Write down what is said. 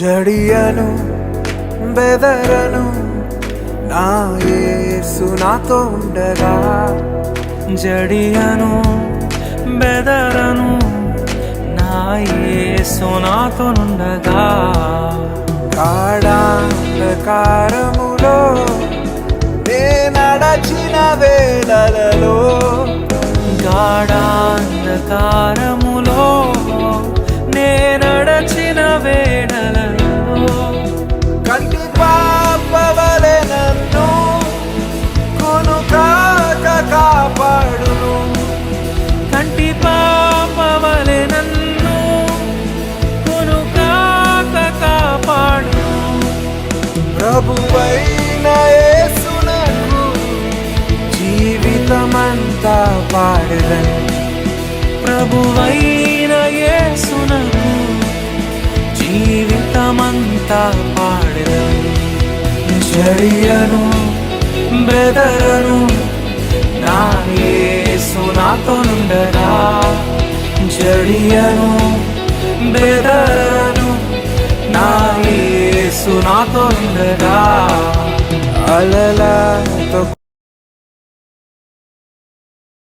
జడియను బెదరను నా యేసు నాతో ఉండగా. జడియను బెదరను నా యేసు నాతో నుండగా. గాఢాంధకారములో నే నడచిన వేళలలో, గాఢాంధకారములో నే నడచిన వేళలలో, కంటి పాపవలె నన్ను కొనుకాక కాపాడును. కంటి పాపవలె నన్ను కొనుకాక కాపాడును. ప్రభువైన యేసునకు జీవితమంతా పాడెదను. ప్రభువైన యేసునకు జీవితమంతా పాడెదను. జడియను బెదరను నా యేసు నాతో నుండగా. జడియను బెదరను నా యేసు నాతో నుండగా. అలలతో